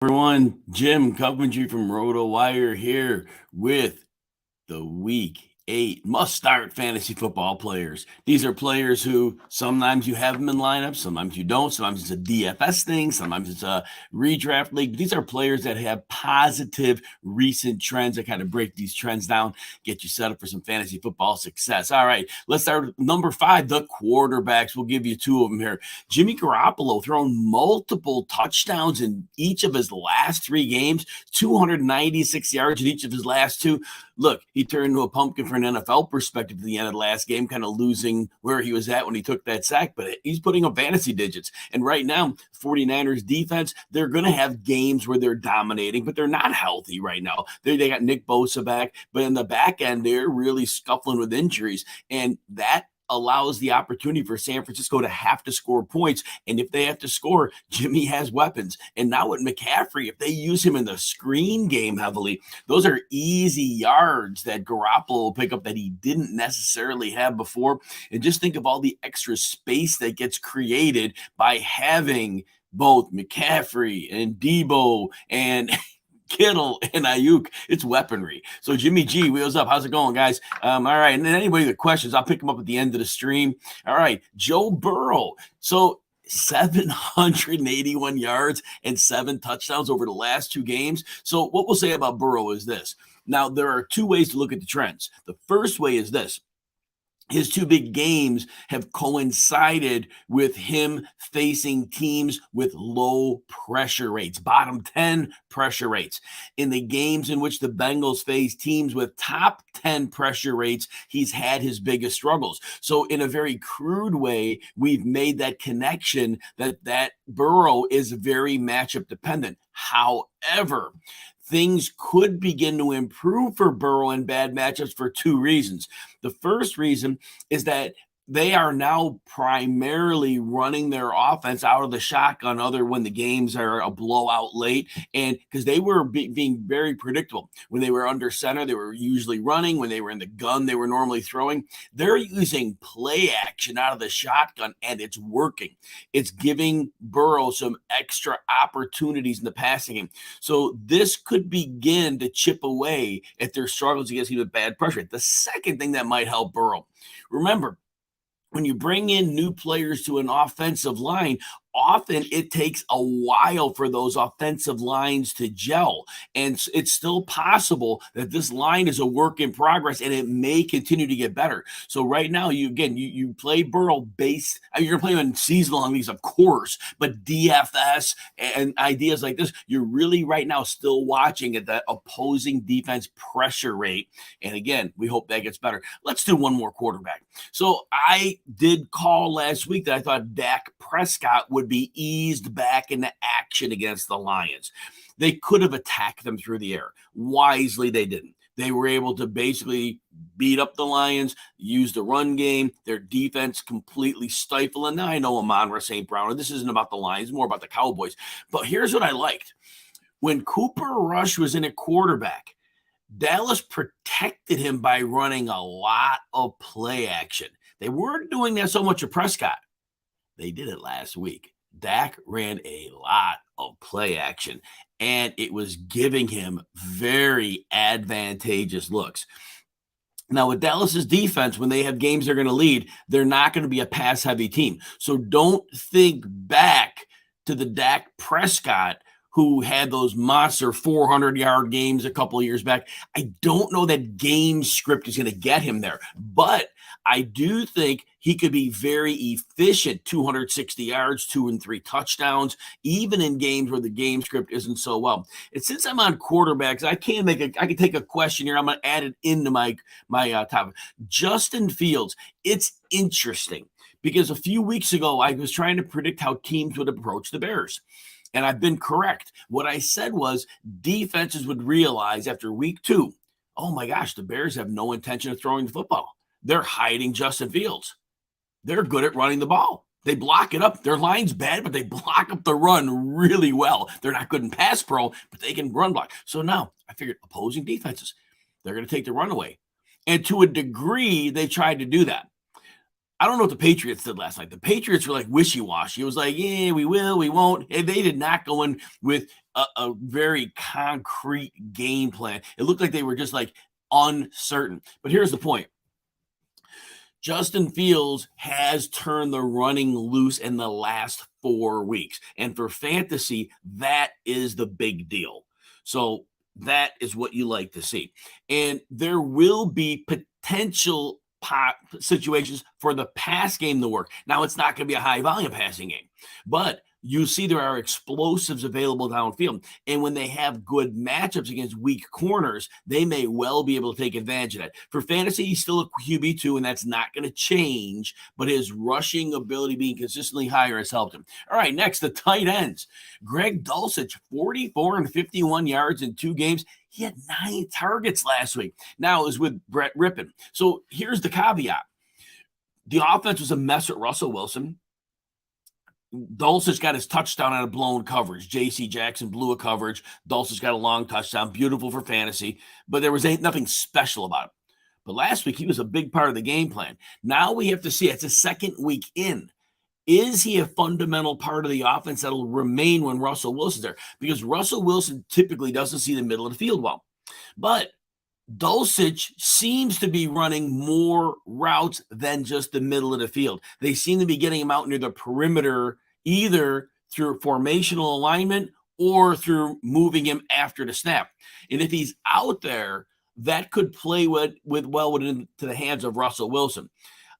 Everyone, Jim Coventry from Rotowire here with the Week 8 must-start fantasy football players. These are players who sometimes you have them in lineups, sometimes you don't. Sometimes it's a DFS thing, sometimes it's a redraft league. These are players that have positive recent trends that kind of break these trends down, get you set up for some fantasy football success. All right, let's start with number 5, the quarterbacks. We'll give you 2 of them here. Jimmy Garoppolo thrown multiple touchdowns in each of his last 3 games, 296 yards in each of his last 2. Look, he turned into a pumpkin from an NFL perspective at the end of the last game, kind of losing where he was at when he took that sack, but he's putting up fantasy digits. And right now, 49ers defense, they're going to have games where they're dominating, but they're not healthy right now. They got Nick Bosa back, but in the back end, they're really scuffling with injuries. And that allows the opportunity for San Francisco to have to score points. And if they have to score, Jimmy has weapons. And now with McCaffrey, if they use him in the screen game heavily, those are easy yards that Garoppolo will pick up that he didn't necessarily have before. And just think of all the extra space that gets created by having both McCaffrey and Debo and Kittle and Ayuk. It's weaponry. So Jimmy G, wheels up. How's it going, guys? All right. And then anybody with questions, I'll pick them up at the end of the stream. All right. Joe Burrow. So 781 yards and 7 touchdowns over the last 2 games. So what we'll say about Burrow is this. Now, there are 2 ways to look at the trends. The first way is this. His 2 big games have coincided with him facing teams with low pressure rates, bottom 10 pressure rates. In the games in which the Bengals face teams with top 10 pressure rates, he's had his biggest struggles. So in a very crude way, we've made that connection that Burrow is very matchup dependent. However, things could begin to improve for Burrow in bad matchups for 2 reasons. The first reason is that they are now primarily running their offense out of the shotgun other when the games are a blowout late. And because they were being very predictable. When they were under center, they were usually running. When they were in the gun, they were normally throwing. They're using play action out of the shotgun, and it's working. It's giving Burrow some extra opportunities in the passing game. So this could begin to chip away at their struggles against even bad pressure. The second thing that might help Burrow, remember, when you bring in new players to an offensive line, often it takes a while for those offensive lines to gel. And it's still possible that this line is a work in progress and it may continue to get better. So right now, you play Burrow based, you're going to play him in season-long leagues, of course, but DFS and ideas like this, you're really right now still watching at that opposing defense pressure rate. And again, we hope that gets better. Let's do one more quarterback. So I did call last week that I thought Dak Prescott would be eased back into action against the Lions. They could have attacked them through the air. Wisely, they didn't. They were able to basically beat up the Lions, use the run game, their defense completely stifle. And now I know Amon-Ra St. Brown, and this isn't about the Lions, more about the Cowboys. But here's what I liked. When Cooper Rush was in at quarterback, Dallas protected him by running a lot of play action. They weren't doing that so much with Prescott. They did it last week. Dak ran a lot of play action, and it was giving him very advantageous looks. Now, with Dallas's defense, when they have games they're going to lead, they're not going to be a pass-heavy team. So don't think back to the Dak Prescott who had those monster 400-yard games a couple of years back. I don't know that game script is going to get him there, but I do think he could be very efficient, 260 yards, 2 and 3 touchdowns, even in games where the game script isn't so well. And since I'm on quarterbacks, I can take a question here. I'm going to add it into my topic. Justin Fields, it's interesting because a few weeks ago, I was trying to predict how teams would approach the Bears. And I've been correct. What I said was defenses would realize after week 2, oh my gosh, the Bears have no intention of throwing the football. They're hiding Justin Fields. They're good at running the ball. They block it up. Their line's bad, but they block up the run really well. They're not good in pass pro, but they can run block. So now I figured opposing defenses, they're going to take the run away. And to a degree, they tried to do that. I don't know what the Patriots did last night. The Patriots were like wishy-washy. It was like, yeah, we will, we won't. And they did not go in with a very concrete game plan. It looked like they were just like uncertain. But here's the point. Justin Fields has turned the running loose in the last 4 weeks. And for fantasy, that is the big deal. So that is what you like to see. And there will be potential situations for the pass game to work. Now, it's not going to be a high volume passing game, but you see there are explosives available downfield. And when they have good matchups against weak corners, they may well be able to take advantage of that. For fantasy, he's still a QB2, and that's not going to change, but his rushing ability being consistently higher has helped him. All right, next, the tight ends. Greg Dulcich, 44 and 51 yards in 2 games. He had 9 targets last week. Now it was with Brett Rippon. So here's the caveat. The offense was a mess with Russell Wilson. Dulcich got his touchdown out of blown coverage. J.C. Jackson blew a coverage. Dulcich got a long touchdown, beautiful for fantasy, but there was nothing special about it. But last week, he was a big part of the game plan. Now we have to see, it's a second week in. Is he a fundamental part of the offense that will remain when Russell Wilson's there? Because Russell Wilson typically doesn't see the middle of the field well. But Dulcich seems to be running more routes than just the middle of the field. They seem to be getting him out near the perimeter, either through formational alignment or through moving him after the snap. And if he's out there, that could play well into the hands of Russell Wilson.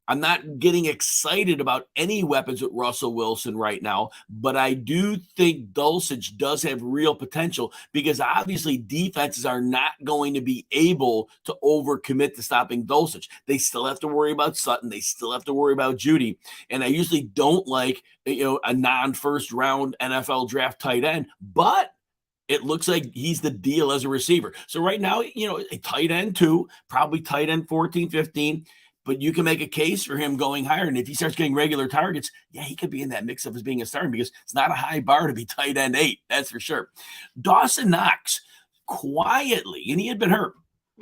I'm not getting excited about any weapons with Russell Wilson right now, but I do think Dulcich does have real potential because obviously defenses are not going to be able to overcommit to stopping Dulcich. They still have to worry about Sutton. They still have to worry about Judy. And I usually don't like, a non-first round NFL draft tight end, but it looks like he's the deal as a receiver. So right now, a tight end 2, probably tight end 14, 15. But you can make a case for him going higher. And if he starts getting regular targets, he could be in that mix of as being a starter because it's not a high bar to be tight end 8. That's for sure. Dawson Knox, quietly, and he had been hurt.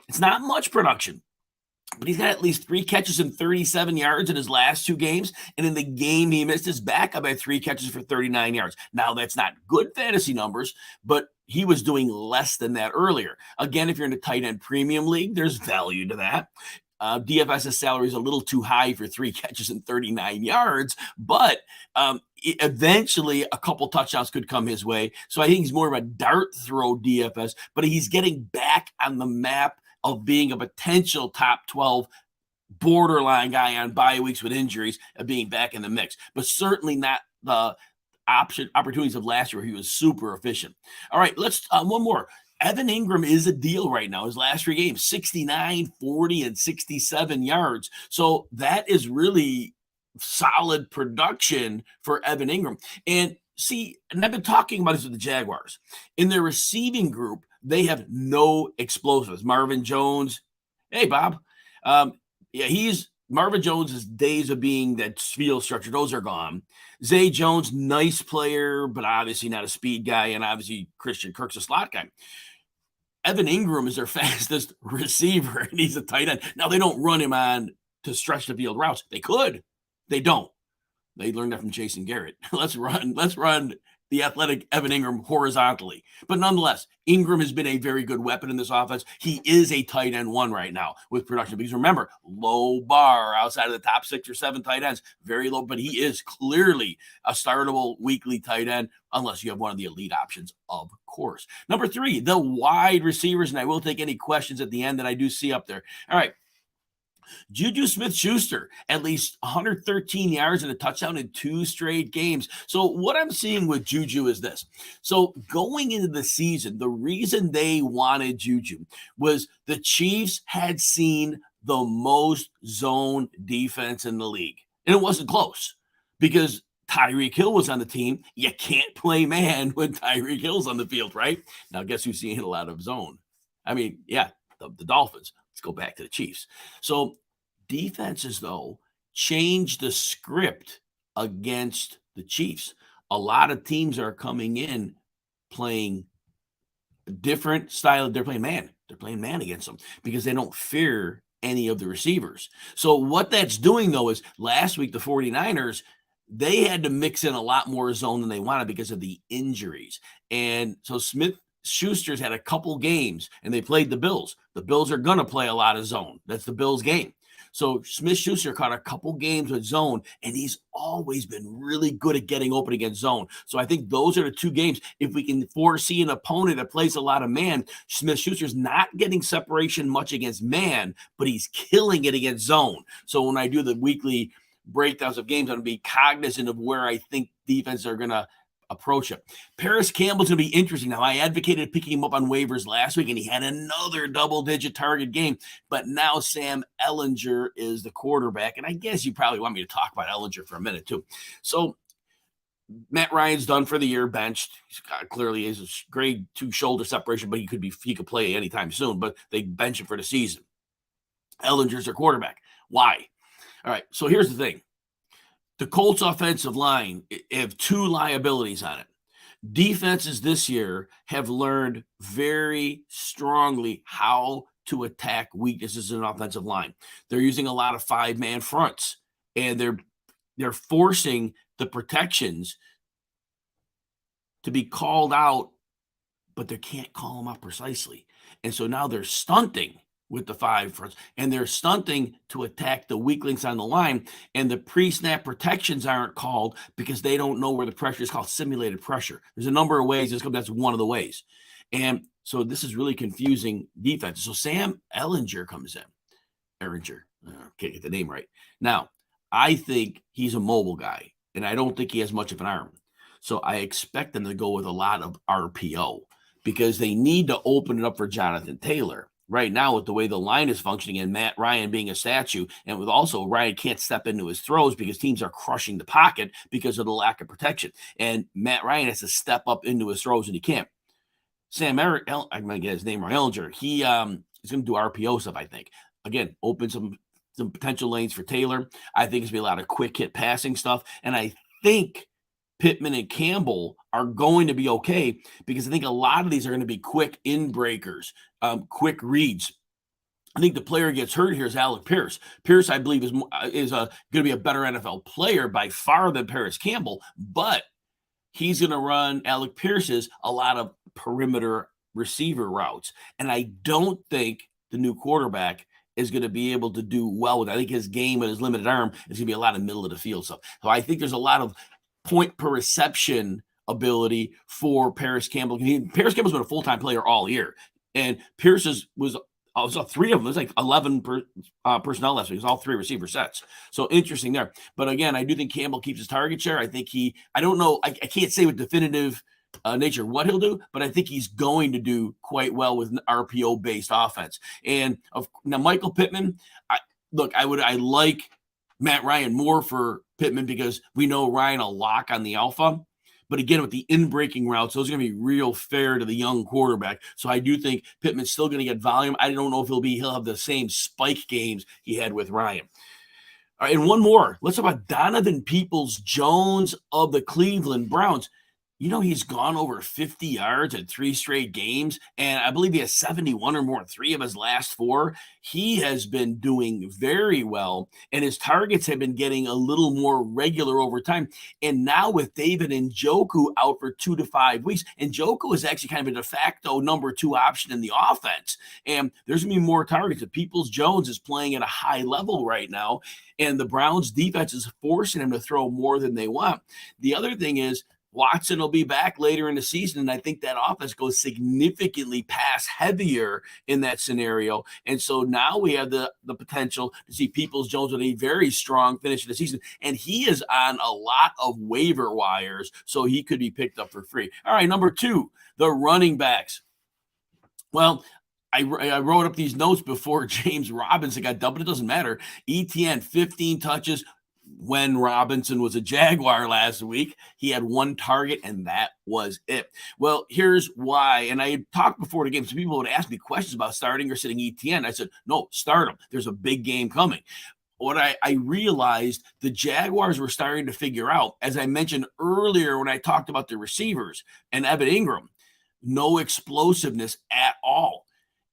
It's not much production, but he's got at least 3 catches and 37 yards in his last 2 games. And in the game he missed his backup had 3 catches for 39 yards. Now, that's not good fantasy numbers, but he was doing less than that earlier. Again, if you're in a tight end premium league, there's value to that. DFS's salary is a little too high for 3 catches and 39 yards, but eventually a couple touchdowns could come his way. So I think he's more of a dart throw DFS, but he's getting back on the map of being a potential top 12 borderline guy on bye weeks with injuries of being back in the mix, but certainly not the opportunities of last year where he was super efficient. All right, let's one more. Evan Ingram is a deal right now. His last 3 games, 69, 40, and 67 yards. So that is really solid production for Evan Ingram. And see, and I've been talking about this with the Jaguars. In their receiving group, they have no explosives. Marvin Jones, hey, Bob. Marvin Jones' days of being that field structure, those are gone. Zay Jones, nice player, but obviously not a speed guy. And obviously Christian Kirk's a slot guy. Evan Ingram is their fastest receiver, and he's a tight end. Now, they don't run him on to stretch the field routes. They could. They don't. They learned that from Jason Garrett. Let's run the athletic Evan Ingram horizontally. But nonetheless, Ingram has been a very good weapon in this offense. He is a tight end 1 right now with production. Because remember, low bar outside of the top 6 or 7 tight ends. Very low, but he is clearly a startable weekly tight end unless you have one of the elite options, of course. Number 3, the wide receivers, and I will take any questions at the end that I do see up there. All right. JuJu Smith-Schuster, at least 113 yards and a touchdown in 2 straight games. So what I'm seeing with JuJu is this. So going into the season, the reason they wanted JuJu was the Chiefs had seen the most zone defense in the league. And it wasn't close because Tyreek Hill was on the team. You can't play man when Tyreek Hill's on the field, right? Now, guess who's seeing a lot of zone? I mean, the Dolphins. Let's go back to the Chiefs. So defenses, though, changed the script against the Chiefs. A lot of teams are coming in playing a different style. They're playing man. They're playing man against them because they don't fear any of the receivers. So what that's doing, though, is last week the 49ers, they had to mix in a lot more zone than they wanted because of the injuries. And so Smith-Schuster's had a couple games, and they played the Bills. The Bills are going to play a lot of zone. That's the Bills' game. So Smith-Schuster caught a couple games with zone, and he's always been really good at getting open against zone. So I think those are the two games. If we can foresee an opponent that plays a lot of man, Smith-Schuster's not getting separation much against man, but he's killing it against zone. So when I do the weekly breakdowns of games, I'm going to be cognizant of where I think defenses are going to approach it. Paris Campbell's going to be interesting. Now, I advocated picking him up on waivers last week, and he had another double-digit target game. But now Sam Ehlinger is the quarterback, and I guess you probably want me to talk about Ehlinger for a minute too. So Matt Ryan's done for the year, benched. He's clearly is a grade 2 shoulder separation, but he could play anytime soon. But they bench him for the season. Ehlinger's their quarterback. Why? All right, so here's the thing. The Colts offensive line have two liabilities on it. Defenses this year have learned very strongly how to attack weaknesses in an offensive line. They're using a lot of 5-man fronts, and they're forcing the protections to be called out, but they can't call them out precisely. And so now they're stunting with the 5 fronts, and they're stunting to attack the weak links on the line, and the pre-snap protections aren't called because they don't know where the pressure is. Called simulated pressure. There's a number of ways. That's one of the ways. And so this is really confusing defense. So Sam Ehlinger comes in. Ehlinger. Can't get the name right. Now, I think he's a mobile guy, and I don't think he has much of an arm. So I expect them to go with a lot of RPO because they need to open it up for Jonathan Taylor. Right now, with the way the line is functioning and Matt Ryan being a statue, and with also Ryan can't step into his throws because teams are crushing the pocket because of the lack of protection. And Matt Ryan has to step up into his throws, and he can't. I'm going to get his name right, Ehlinger. He is going to do RPO stuff, I think. Again, open some potential lanes for Taylor. I think it's going to be a lot of quick hit passing stuff. And I think Pittman and Campbell are going to be okay because I think a lot of these are going to be quick in breakers, quick reads. I think the player gets hurt here is Alec Pierce. Pierce, I believe, is going to be a better NFL player by far than Paris Campbell, but he's going to run Alec Pierce's a lot of perimeter receiver routes. And I don't think the new quarterback is going to be able to do well with it. I think his game and his limited arm is going to be a lot of middle of the field stuff. So I think there's a lot of point per reception ability for Paris Campbell. Paris Campbell's been a full-time player all year, and Pierce's was 3 of them. It was like 11 personnel last week. It was all 3 receiver sets. So interesting there. But again, I do think Campbell keeps his target share. I think I don't know. I can't say with definitive nature what he'll do, but I think he's going to do quite well with an RPO-based offense. And now Michael Pittman, I like Matt Ryan more for Pittman because we know Ryan a lock on the alpha. But again, with the in-breaking routes, those are going to be real fair to the young quarterback. So I do think Pittman's still going to get volume. I don't know if he'll have the same spike games he had with Ryan. All right, and one more. Let's talk about Donovan Peoples-Jones of the Cleveland Browns. You know, he's gone over 50 yards in 3 straight games, and I believe he has 71 or more in 3 of his last 4. He has been doing very well, and his targets have been getting a little more regular over time. And now with David Njoku out for 2 to 5 weeks, Njoku is actually kind of a de facto number 2 option in the offense, and there's going to be more targets. Peoples-Jones is playing at a high level right now, and the Browns defense is forcing him to throw more than they want. The other thing is, Watson will be back later in the season, and I think that offense goes significantly pass heavier in that scenario. And so now we have the potential to see Peoples-Jones with a very strong finish of the season, and he is on a lot of waiver wires, so he could be picked up for free. All right, number 2, the running backs. Well, I wrote up these notes before James Robinson got dumped, but it doesn't matter. Etienne, 15 touches. When Robinson was a Jaguar last week, he had 1 target, and that was it. Well, here's why. And I talked before the game. Some people would ask me questions about starting or sitting Etienne. I said, no, start him. There's a big game coming. What I realized the Jaguars were starting to figure out, as I mentioned earlier when I talked about the receivers and Evan Ingram, no explosiveness at all.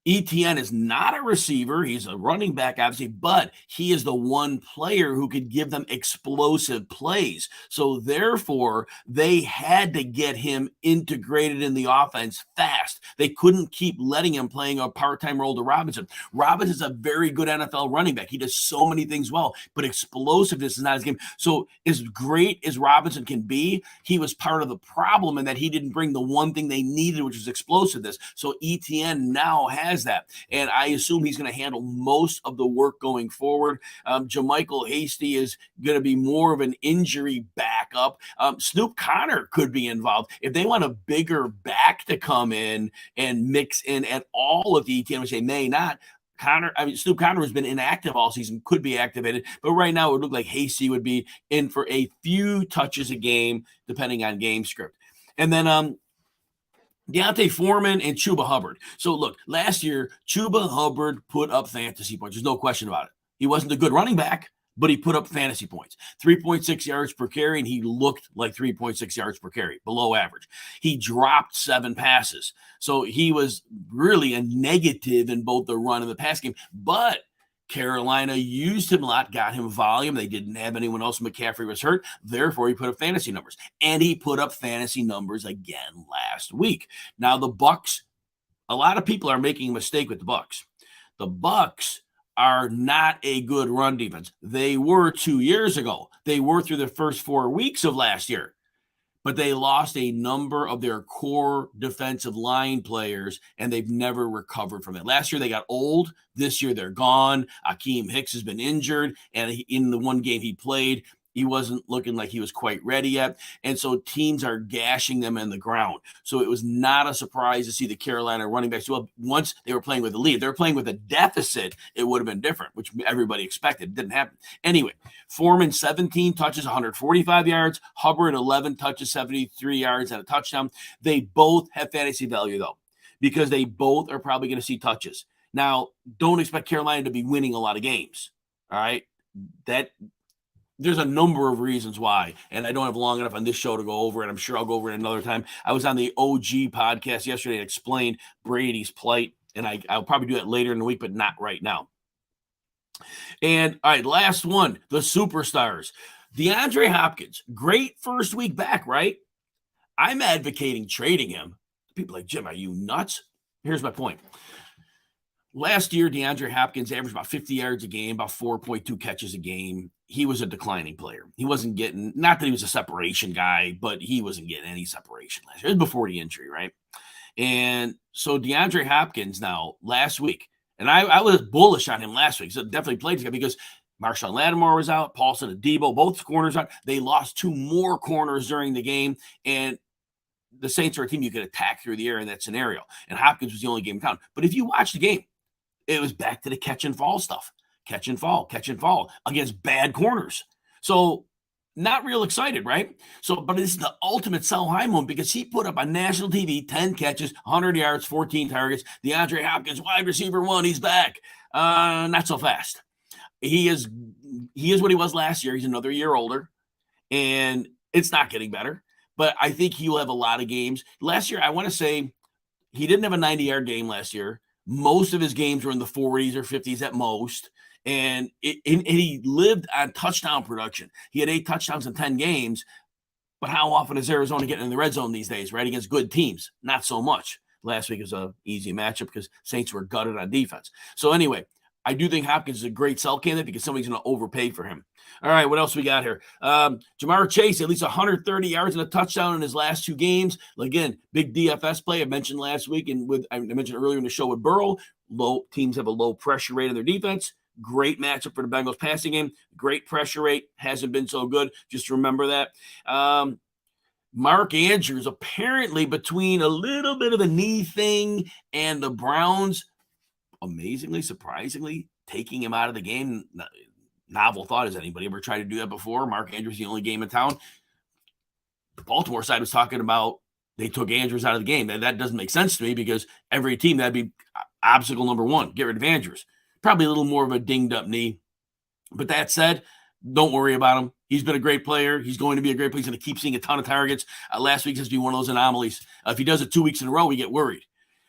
Etienne is not a receiver. He's a running back, obviously, but he is the one player who could give them explosive plays. So therefore, they had to get him integrated in the offense fast. They couldn't keep letting him playing a part-time role to Robinson. Robinson's a very good NFL running back. He does so many things well, but explosiveness is not his game. So as great as Robinson can be, he was part of the problem in that he didn't bring the one thing they needed, which was explosiveness. So Etienne now has that, and I assume he's going to handle most of the work going forward. JaMycal Hasty is going to be more of an injury backup. Snoop Connor could be involved if they want a bigger back to come in and mix in at all of the Etienne, which they may not. Snoop Connor has been inactive all season, could be activated, but right now it would look like Hasty would be in for a few touches a game, depending on game script. And then Deontay Foreman and Chuba Hubbard. So look, last year, Chuba Hubbard put up fantasy points. There's no question about it. He wasn't a good running back, but he put up fantasy points. 3.6 yards per carry, and he looked like 3.6 yards per carry, below average. He dropped 7 passes. So he was really a negative in both the run and the pass game. But Carolina used him a lot, got him volume. They didn't have anyone else. McCaffrey was hurt. Therefore, he put up fantasy numbers. And he put up fantasy numbers again last week. Now, the Bucs, a lot of people are making a mistake with the Bucs. The Bucs are not a good run defense. They were 2 years ago. They were through the first 4 weeks of last year. But they lost a number of their core defensive line players, and they've never recovered from it. Last year, they got old. This year, they're gone. Akeem Hicks has been injured, and in the one game he played, he wasn't looking like he was quite ready yet. And so teams are gashing them in the ground. So it was not a surprise to see the Carolina running backs. Well, once they were playing with a lead, they were playing with a deficit, it would have been different, which everybody expected. It didn't happen. Anyway, Foreman, 17 touches, 145 yards. Hubbard, 11 touches, 73 yards and a touchdown. They both have fantasy value, though, because they both are probably going to see touches. Now, don't expect Carolina to be winning a lot of games. All right? There's a number of reasons why, and I don't have long enough on this show to go over it. I'm sure I'll go over it another time. I was on the OG podcast yesterday and explained Brady's plight, and I'll probably do that later in the week, but not right now. And, all right, last one, the superstars. DeAndre Hopkins, great first week back, right? I'm advocating trading him. People are like, Jim, are you nuts? Here's my point. Last year, DeAndre Hopkins averaged about 50 yards a game, about 4.2 catches a game. He was a declining player. He wasn't getting, not that he was a separation guy, but he wasn't getting any separation last year. It was before the injury, right? And so DeAndre Hopkins now, last week, and I was bullish on him last week, so definitely played this guy because Marshawn Lattimore was out, Paulson Adebo, both corners out. They lost 2 more corners during the game, and the Saints are a team you could attack through the air in that scenario. And Hopkins was the only game in town. But if you watch the game, it was back to the catch and fall stuff. Catch and fall against bad corners. So not real excited, right? So, but this is the ultimate sell high moment because he put up on national TV 10 catches, 100 yards, 14 targets. DeAndre Hopkins, wide receiver 1, he's back. Not so fast. He is what he was last year. He's another year older, and it's not getting better. But I think he'll have a lot of games. Last year, I want to say he didn't have a 90-yard game last year. Most of his games were in the 40s or 50s at most. And he lived on touchdown production. He had 8 touchdowns in 10 games. But how often is Arizona getting in the red zone these days, right? Against good teams? Not so much. Last week was an easy matchup because Saints were gutted on defense. So anyway, I do think Hopkins is a great sell candidate because somebody's going to overpay for him. All right, what else we got here? Jamar Chase, at least 130 yards and a touchdown in his last 2 games. Again, big DFS play I mentioned last week, and I mentioned earlier in the show with Burrow. Teams have a low pressure rate in their defense. Great matchup for the Bengals passing game. Great pressure rate. Hasn't been so good. Just remember that. Mark Andrews, apparently between a little bit of a knee thing and the Browns, amazingly, surprisingly, taking him out of the game. Novel thought. Has anybody ever tried to do that before? Mark Andrews, the only game in town. The Baltimore side was talking about they took Andrews out of the game. That doesn't make sense to me because every team, that'd be obstacle number 1. Get rid of Andrews. Probably a little more of a dinged up knee. But that said, don't worry about him. He's been a great player. He's going to be a great player. He's going to keep seeing a ton of targets. Last week has been one of those anomalies. If he does it 2 weeks in a row, we get worried.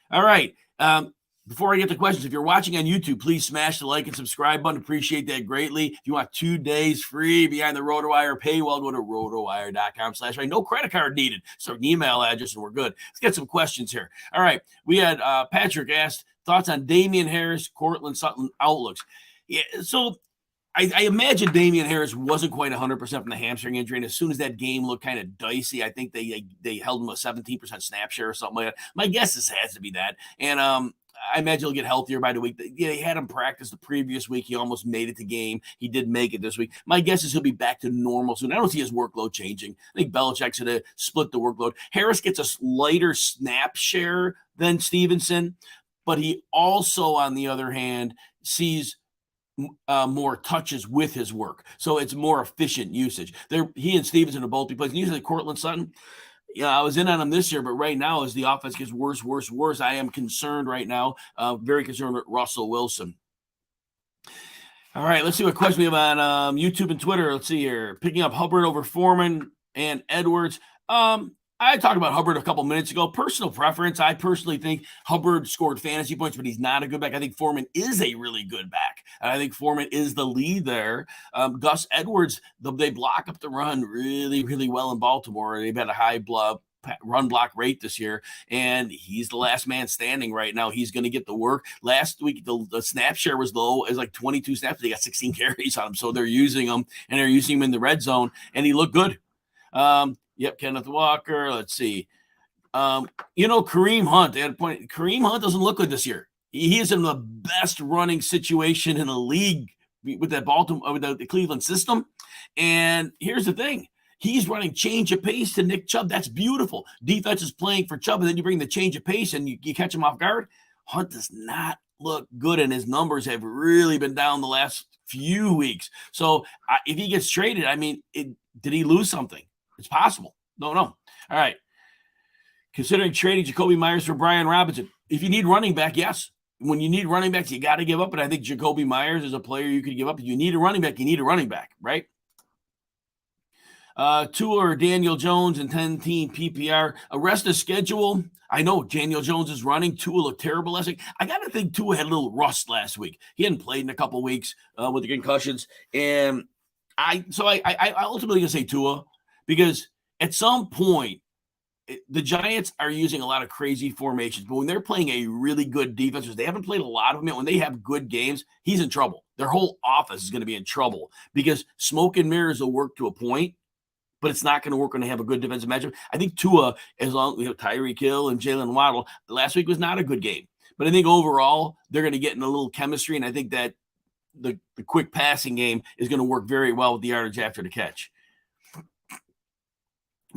All right. Before I get to questions, if you're watching on YouTube, please smash the like and subscribe button. Appreciate that greatly. If you want 2 days free behind the Rotowire paywall, go to rotowire.com/right. No credit card needed. So an email address and we're good. Let's get some questions here. All right. We had Patrick asked thoughts on Damian Harris, Cortland Sutton outlooks. Yeah, so I imagine Damian Harris wasn't quite 100% from the hamstring injury, and as soon as that game looked kind of dicey, I think they held him a 17% snap share or something like that. My guess is it has to be that, and I imagine he'll get healthier by the week. Yeah, he had him practice the previous week. He almost made it to game. He did make it this week. My guess is he'll be back to normal soon. I don't see his workload changing. I think Belichick's going to split the workload. Harris gets a lighter snap share than Stevenson, but he also, on the other hand, sees more touches with his work. So it's more efficient usage. He and Stevenson are both be playing. Usually Cortland Sutton, I was in on him this year, but right now as the offense gets worse, I am concerned right now. Very concerned with Russell Wilson. All right, let's see what question we have on YouTube and Twitter. Let's see here. Picking up Hubbard over Foreman and Edwards. I talked about Hubbard a couple minutes ago. Personal preference. I personally think Hubbard scored fantasy points, but he's not a good back. I think Foreman is a really good back. And I think Foreman is the lead there. Gus Edwards, they block up the run really, really well in Baltimore. They've had a high run block rate this year, and he's the last man standing right now. He's going to get the work. Last week, the snap share was low. It was like 22 snaps. They got 16 carries on him, so they're using him, and they're using him in the red zone, and he looked good. Yep, Kenneth Walker. Let's see. Kareem Hunt. They had a point. Kareem Hunt doesn't look good this year. He is in the best running situation in the league with that the Cleveland system. And here's the thing. He's running change of pace to Nick Chubb. That's beautiful. Defense is playing for Chubb, and then you bring the change of pace and you catch him off guard. Hunt does not look good, and his numbers have really been down the last few weeks. So if he gets traded, did he lose something? It's possible. Don't know. All right. Considering trading Jacoby Myers for Brian Robinson. If you need running back, yes. When you need running backs, you got to give up. And I think Jacoby Myers is a player you could give up. If you need a running back, you need a running back, right? Tua or Daniel Jones and 10-team PPR. A rest of schedule. I know Daniel Jones is running. Tua looked terrible last week. I got to think Tua had a little rust last week. He hadn't played in a couple weeks with the concussions. And I ultimately going to say Tua. Because at some point, the Giants are using a lot of crazy formations. But when they're playing a really good defense, they haven't played a lot of them yet. When they have good games, he's in trouble. Their whole office is going to be in trouble because smoke and mirrors will work to a point, but it's not going to work when they have a good defensive matchup. I think Tua, as long as Tyreek Hill and Jalen Waddle, last week was not a good game. But I think overall, they're going to get in a little chemistry, and I think that the quick passing game is going to work very well with the yardage after the catch.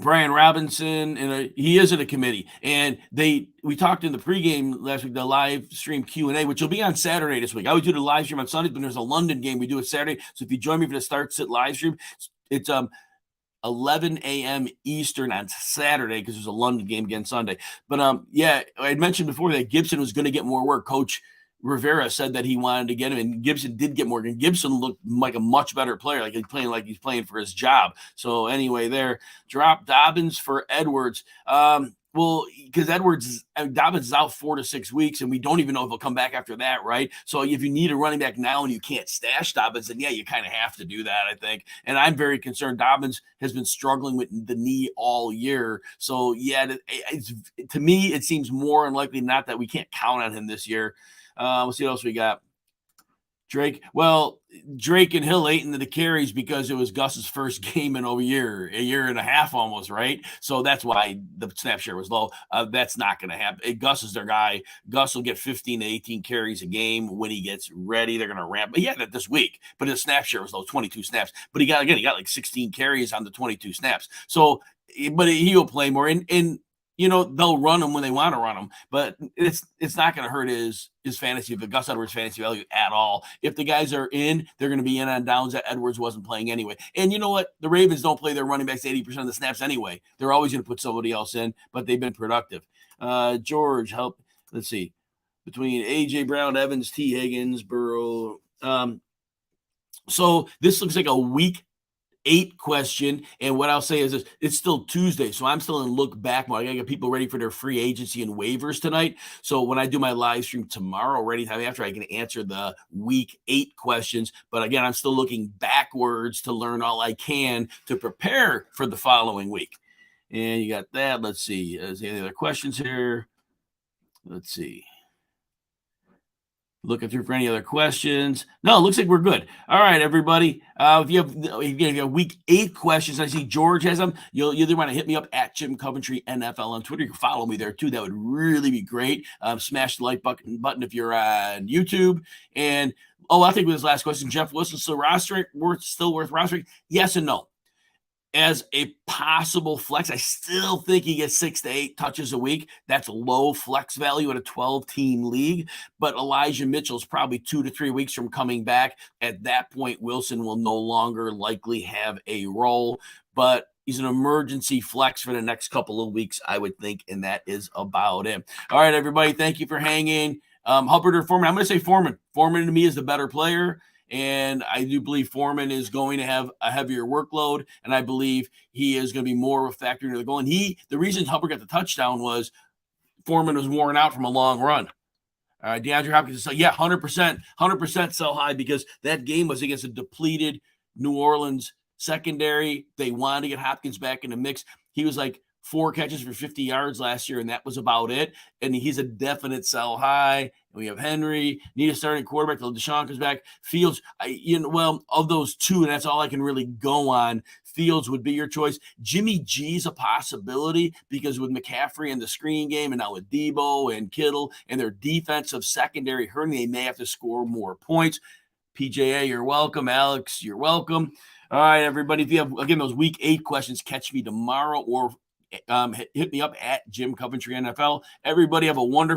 Brian Robinson, and he is in a committee, and we talked in the pregame last week, the live stream Q&A, which will be on Saturday this week. I always do the live stream on Sundays, but there's a London game we do it Saturday. So if you join me for the start sit live stream, it's 11 a.m. Eastern on Saturday because there's a London game again Sunday. But I had mentioned before that Gibson was going to get more work. Coach Rivera said that he wanted to get him, and Gibson did get more. And Gibson looked like a much better player, like he's playing for his job. So anyway, there, drop Dobbins for Edwards. Because Dobbins is out 4 to 6 weeks, and we don't even know if he'll come back after that, right? So if you need a running back now and you can't stash Dobbins, then you kind of have to do that, I think. And I'm very concerned. Dobbins has been struggling with the knee all year. So to me, it seems more unlikely not that we can't count on him this year. Let's see what else we got. Drake. Well, Drake and Hill ate into the carries because it was Gus's first game in a year and a half almost, right? So that's why the snap share was low. That's not going to happen. Gus is their guy. Gus will get 15 to 18 carries a game when he gets ready. They're going to ramp. But he had that this week, but his snap share was low, 22 snaps. But he got like 16 carries on the 22 snaps. So, but he'll play more. And they'll run him when they want to run him, but it's not going to hurt his fantasy, the Gus Edwards fantasy value at all. If the guys are in, they're going to be in on downs that Edwards wasn't playing anyway. And you know what? The Ravens don't play their running backs 80% of the snaps anyway. They're always going to put somebody else in, but they've been productive. George, help. Let's see. Between A.J. Brown, Evans, T. Higgins, Burrow. So this looks like a week 8 question. And what I'll say is this, it's still Tuesday, so I'm still in look back mode. I gotta get people ready for their free agency and waivers tonight. So when I do my live stream tomorrow or anytime after, I can answer the week 8 questions. But again, I'm still looking backwards to learn all I can to prepare for the following week. And you got that. Let's see. Is there any other questions here? Let's see. Looking through for any other questions. No, it looks like we're good. All right, everybody. If you have week 8 questions, I see George has them. You'll either want to hit me up at Jim Coventry NFL on Twitter. You can follow me there too. That would really be great. Smash the like button if you're on YouTube. And I think with this last question, Jeff Wilson still worth rostering? Yes and no. As a possible flex, I still think he gets 6 to 8 touches a week. That's low flex value in a 12-team league. But Elijah Mitchell's probably 2 to 3 weeks from coming back. At that point, Wilson will no longer likely have a role. But he's an emergency flex for the next couple of weeks, I would think, and that is about it. All right, everybody, thank you for hanging. Hubbard or Foreman? I'm going to say Foreman. Foreman to me is the better player. And I do believe Foreman is going to have a heavier workload, and I believe he is going to be more of a factor into the goal. And the reason Hubbard got the touchdown was Foreman was worn out from a long run. DeAndre Hopkins is 100% sell high because that game was against a depleted New Orleans secondary. They wanted to get Hopkins back in the mix. He was like 4 catches for 50 yards last year, and that was about it. And he's a definite sell high. We have Henry, need a starting quarterback till Deshaun comes back. Fields, of those two, and that's all I can really go on, Fields would be your choice. Jimmy G's a possibility because with McCaffrey and the screen game and now with Debo and Kittle and their defensive secondary hurting, they may have to score more points. PJA, you're welcome. Alex, you're welcome. All right, everybody. If you have, again, those week 8 questions, catch me tomorrow or hit me up at Jim Coventry NFL. Everybody have a wonderful